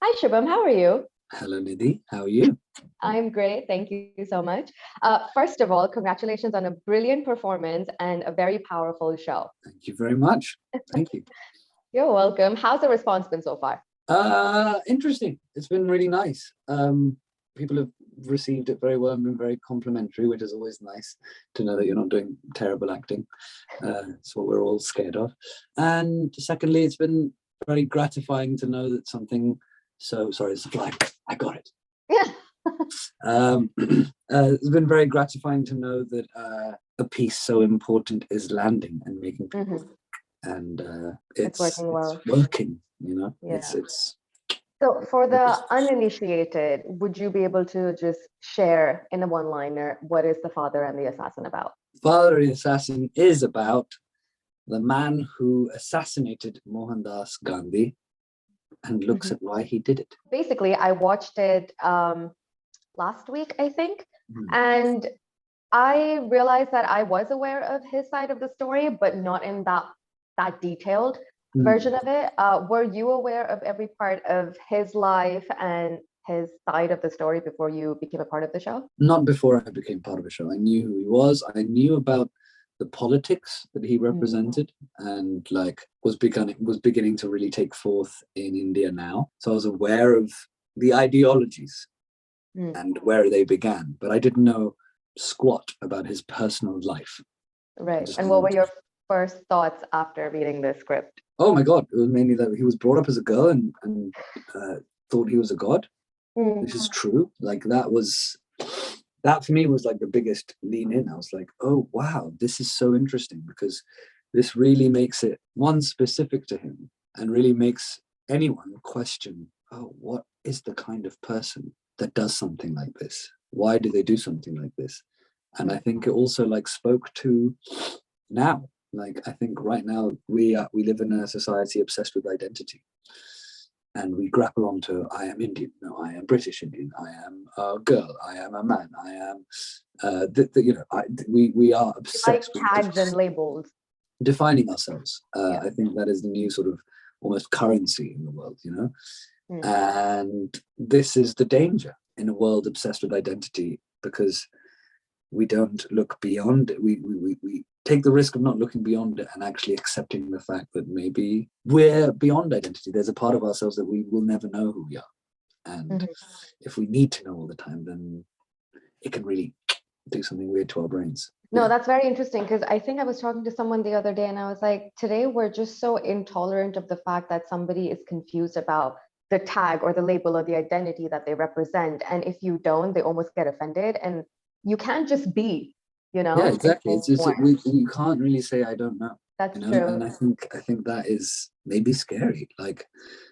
Hi, Shubham. How are you? Hello, Nidhi. How are you? I'm great. Thank you so much. First of all, congratulations on a brilliant performance and a very powerful show. Thank you very much. Thank you. You're welcome. How's the response been so far? Interesting. It's been really nice. People have received it very well and been very complimentary, which is always nice to know that you're not doing terrible acting. It's what we're all scared of. And secondly, it's been very gratifying to know that something sorry, it's a fly. I got it. Yeah. It's been very gratifying to know that a piece so important is landing and making people and it's working well. It's working, you know. Yeah. It's So for the uninitiated, would you be able to just share in a one-liner what is The Father and the Assassin about? Father and the Assassin is about the man who assassinated Mohandas Gandhi and looks at why he did it. Basically, I watched it last week, I think, and I realized that I was aware of his side of the story, but not in that detailed version of it. Were you aware of every part of his life and his side of the story before you became a part of the show? Not before I became part of the show. I knew who he was. I knew about the politics that he represented and like was beginning to really take forth in India now. So I was aware of the ideologies and where they began, but I didn't know squat about his personal life. Right. And what were your first thoughts after reading the script? Oh my God, it was mainly that he was brought up as a girl and thought he was a god. This is true. Like that for me was like the biggest lean in. I was like, oh wow, this is so interesting because this really makes it one specific to him and really makes anyone question, oh, what is the kind of person that does something like this? Why do they do something like this? And I think it also like spoke to now. Like I think right now we live in a society obsessed with identity, and we grapple onto I am Indian, no, I am British Indian, I am a girl, I am a man, I am we are obsessed with tags and labels, defining ourselves. I think that is the new sort of almost currency in the world, you know. And this is the danger in a world obsessed with identity, because we don't look beyond it. We take the risk of not looking beyond it and actually accepting the fact that maybe we're beyond identity. There's a part of ourselves that we will never know who we are. And if we need to know all the time, then it can really do something weird to our brains. No, that's very interesting, because I think I was talking to someone the other day and I was like, today we're just so intolerant of the fact that somebody is confused about the tag or the label or the identity that they represent. And if you don't, they almost get offended. And you can't just be, you know. Yeah, exactly. It's just you can't really say I don't know. That's true. And I think that is maybe scary. Like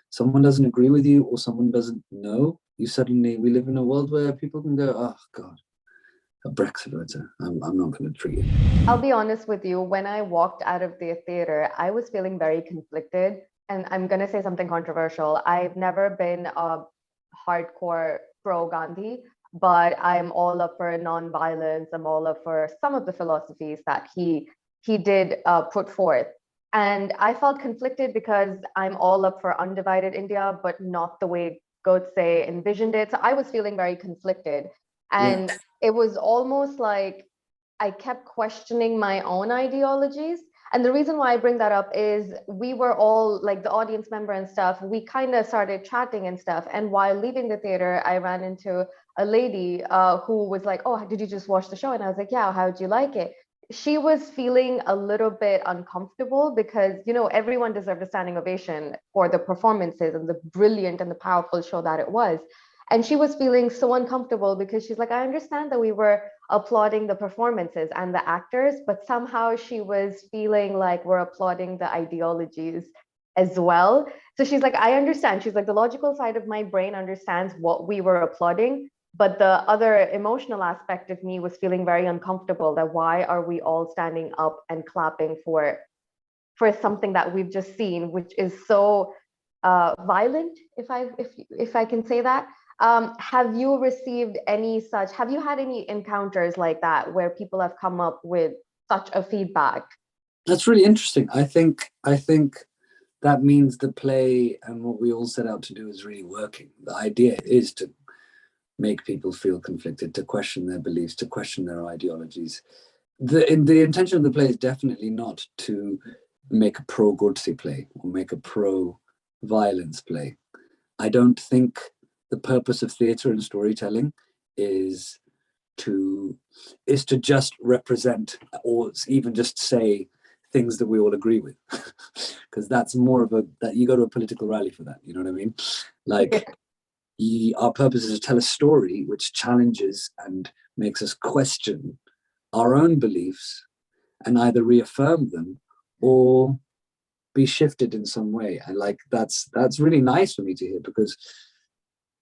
someone doesn't agree with you or someone doesn't know, we live in a world where people can go, oh God, a Brexit voter, I'm not going to treat you. I'll be honest with you, when I walked out of the theater, I was feeling very conflicted. And I'm going to say something controversial. I've never been a hardcore pro Gandhi, but I'm all up for nonviolence. I'm all up for some of the philosophies that he did put forth. And I felt conflicted because I'm all up for undivided India, but not the way Godse envisioned it. So I was feeling very conflicted. And it was almost like I kept questioning my own ideologies. And the reason why I bring that up is we were all like the audience member and stuff. We kind of started chatting and stuff. And while leaving the theater, I ran into a lady who was like, oh, did you just watch the show? And I was like, yeah, how'd you like it? She was feeling a little bit uncomfortable because, you know, everyone deserved a standing ovation for the performances and the brilliant and the powerful show that it was. And she was feeling so uncomfortable because she's like, I understand that we were applauding the performances and the actors, but somehow she was feeling like we're applauding the ideologies as well. So she's like, I understand. She's like, the logical side of my brain understands what we were applauding, but the other emotional aspect of me was feeling very uncomfortable that why are we all standing up and clapping for something that we've just seen, which is so violent, if I can say that. Have you received have you had any encounters like that where people have come up with such a feedback? That's really interesting. I think that means the play and what we all set out to do is really working. The idea is to make people feel conflicted, to question their beliefs, to question their ideologies. The intention of the play is definitely not to make a pro-Godse play or make a pro-violence play. I don't think the purpose of theatre and storytelling is to just represent or even just say things that we all agree with, because that's more of that you go to a political rally for that, you know what I mean? Like, our purpose is to tell a story which challenges and makes us question our own beliefs and either reaffirm them or be shifted in some way. And like that's really nice for me to hear, because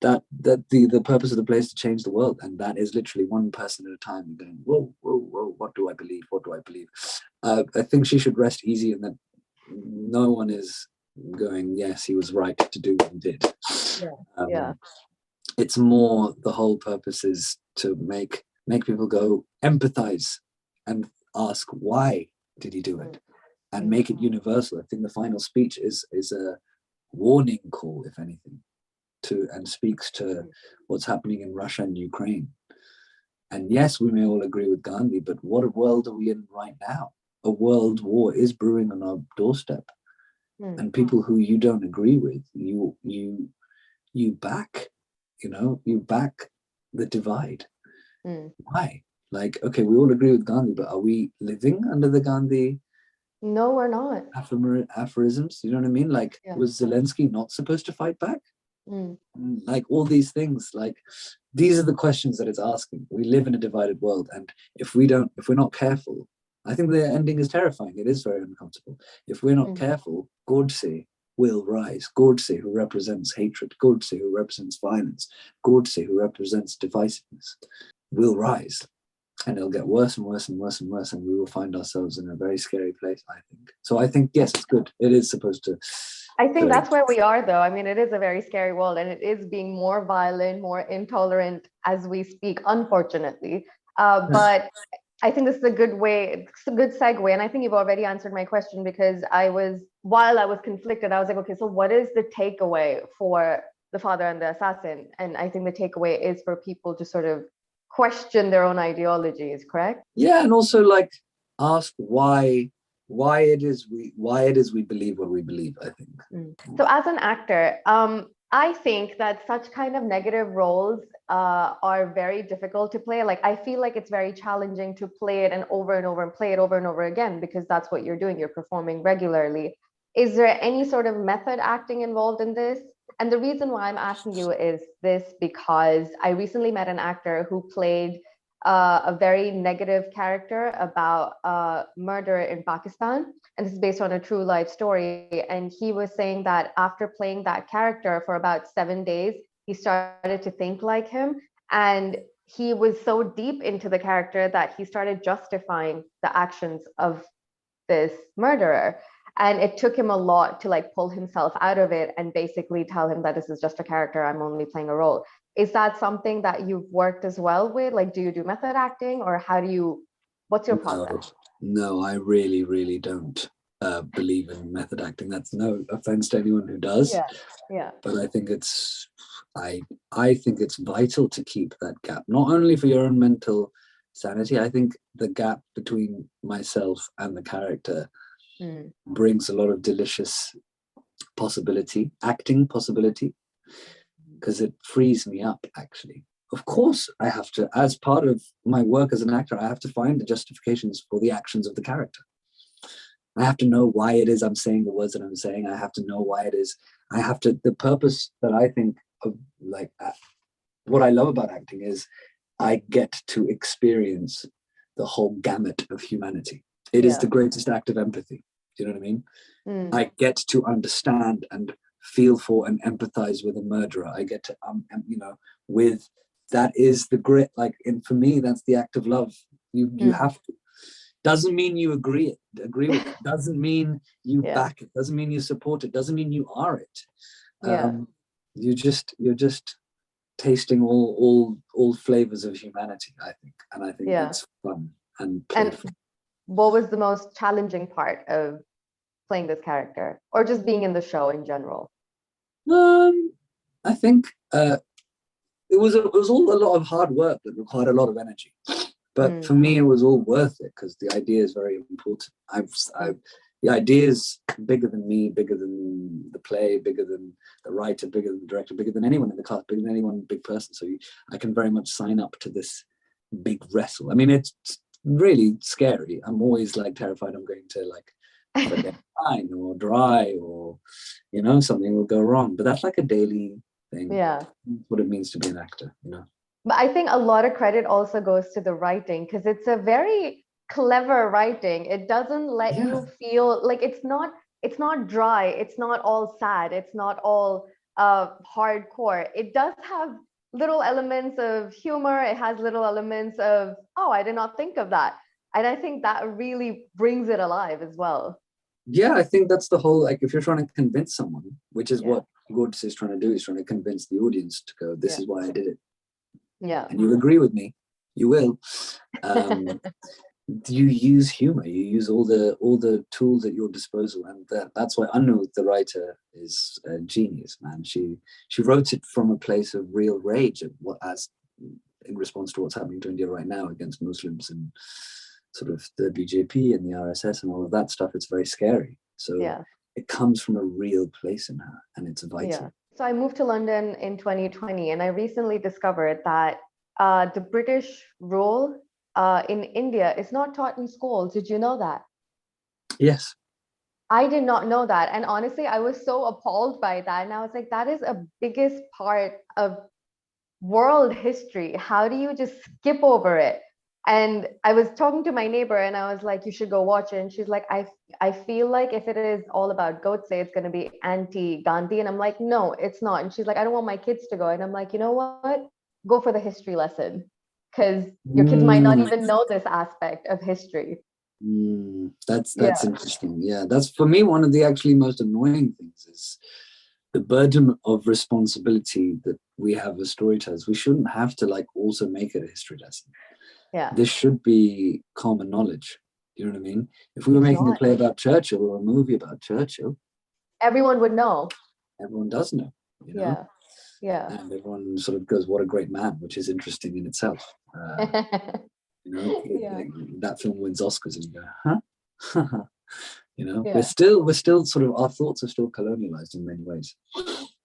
that the purpose of the play is to change the world, and that is literally one person at a time going, whoa, what do I believe? I think she should rest easy in that no one is going, yes, he was right to do what he did. It's more, the whole purpose is to make people go empathize and ask, why did he do it, and make it universal. I think the final speech is a warning call, if anything, and speaks to what's happening in Russia and Ukraine. And yes, we may all agree with Gandhi, but what world are we in right now? A world war is brewing on our doorstep, and people who you don't agree with, you back, you back the divide. Why? Like, okay, we all agree with Gandhi, but are we living under the Gandhi? No, we're not. Aphorisms, you know what I mean? Like, was Zelensky not supposed to fight back? Like, all these things, like, these are the questions that it's asking. We live in a divided world, and if we're not careful, I think the ending is terrifying. It is very uncomfortable. If we're not careful, Godse will rise. Godse, who represents hatred, Godse, who represents violence, Godse, who represents divisiveness, will rise. And it'll get worse and worse and worse and worse, and we will find ourselves in a very scary place, I think. So I think, yes, it's good. It is supposed to. I think that's where we are, though. I mean, it is a very scary world, and it is being more violent, more intolerant as we speak, unfortunately. But I think this is a good way, it's a good segue. And I think you've already answered my question, because while I was conflicted, I was like, okay, so what is the takeaway for the father and the assassin? And I think the takeaway is for people to sort of question their own ideologies, correct? Yeah, and also like ask why it is we believe what we believe, I think. So as an actor, I think that such kind of negative roles are very difficult to play. Like, I feel like it's very challenging to play it and over and over and play it over and over again, because that's what you're doing. You're performing regularly. Is there any sort of method acting involved in this? And the reason why I'm asking you is this, because I recently met an actor who played a very negative character about murder in Pakistan. And this is based on a true life story. And he was saying that after playing that character for about 7 days, he started to think like him. And he was so deep into the character that he started justifying the actions of this murderer. And it took him a lot to like pull himself out of it and basically tell him that this is just a character, I'm only playing a role. Is that something that you've worked as well with? Like, do you do method acting, or what's your process? No, I really, really don't believe in method acting. That's no offense to anyone who does. Yeah. But I think I think it's vital to keep that gap, not only for your own mental sanity. I think the gap between myself and the character brings a lot of delicious acting possibility, because it frees me up, actually. Of course, I have to, as part of my work as an actor, I have to find the justifications for the actions of the character. I have to know why it is I'm saying the words that I'm saying. I have to know why it is. The purpose that I think of, like, what I love about acting is I get to experience the whole gamut of humanity. It is the greatest act of empathy. Do you know what I mean? I get to understand and feel for and empathize with a murderer. I get to, that is the grit. Like, and for me, that's the act of love. You have to. Doesn't mean you agree with it. Doesn't mean you back it. Doesn't mean you support it. Doesn't mean you are it. You're just tasting all flavors of humanity, I think. And I think that's fun and playful. And what was the most challenging part of playing this character, or just being in the show in general? I think it was all a lot of hard work that required a lot of energy. But for me, it was all worth it because the idea is very important. The idea is bigger than me, bigger than the play, bigger than the writer, bigger than the director, bigger than anyone in the cast, bigger than anyone big person. So I can very much sign up to this big wrestle. I mean, it's really scary. I'm always like terrified I'm going to like forget line or dry or something will go wrong. But that's like a daily thing. Yeah, that's what it means to be an actor. But I think a lot of credit also goes to the writing because it's a very clever writing. It doesn't let you feel like it's not dry, it's not all sad, it's not all hardcore. It does have little elements of humor, it has little elements of, oh, I did not think of that. And I think that really brings it alive as well. Yeah, I think that's the whole, like, if you're trying to convince someone, which is what Godse is trying to do, he's trying to convince the audience to go, this is why I did it. Yeah. And you'll agree with me. You will. You use humor. You use all the tools at your disposal, and that's why Anu, the writer, is a genius, man. She wrote it from a place of real rage as in response to what's happening to India right now against Muslims and sort of the BJP and the RSS and all of that stuff. It's very scary. So it comes from a real place in her, and it's vital. Yeah. So I moved to London in 2020, and I recently discovered that the British role in India is not taught in schools. Did you know that? Yes. I did not know that. And honestly, I was so appalled by that. And I was like, that is a biggest part of world history. How do you just skip over it? And I was talking to my neighbor and I was like, you should go watch it. And she's like, I feel like if it is all about Godse, it's going to be anti-Gandhi. And I'm like, no, it's not. And she's like, I don't want my kids to go. And I'm like, you know what? Go for the history lesson because your kids might not even know this aspect of history. That's interesting. Yeah, that's for me one of the actually most annoying things is the burden of responsibility that we have as storytellers. We shouldn't have to like also make it a history lesson. Yeah, this should be common knowledge. You know what I mean? If we were making a play about Churchill or a movie about Churchill, everyone would know. Everyone does know. Yeah. And everyone sort of goes, "What a great man," which is interesting in itself. Like, that film wins Oscars, and you go, "Huh?" we're still sort of, our thoughts are still colonialized in many ways.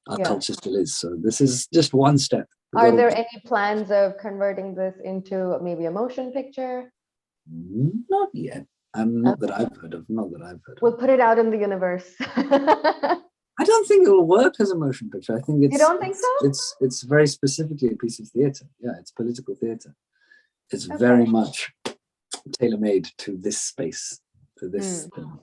Our culture still is. So this is just one step. Are there any plans of converting this into maybe a motion picture? Not yet. Not that I've heard of. We'll put it out in the universe. I don't think it will work as a motion picture. I think You don't think so? It's very specifically a piece of theatre. Yeah, it's political theatre. It's very much tailor-made to this space, to this film.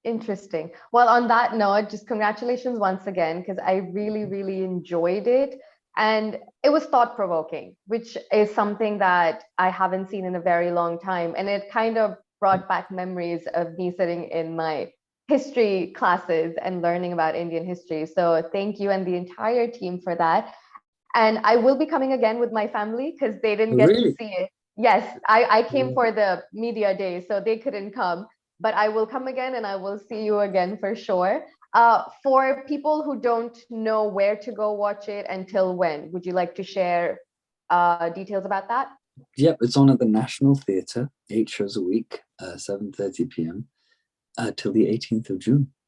Interesting. Well, on that note, just congratulations once again, because I really, really enjoyed it. And it was thought-provoking, which is something that I haven't seen in a very long time. And it kind of brought back memories of me sitting in my history classes and learning about Indian history. So thank you and the entire team for that. And I will be coming again with my family because they didn't get to see it. Yes, I came for the media day, so they couldn't come. But I will come again and I will see you again for sure. For people who don't know where to go watch it until when, would you like to share details about that? Yep, it's on at the National Theatre, 8 shows a week, 7:30 p.m. Till the 18th of June.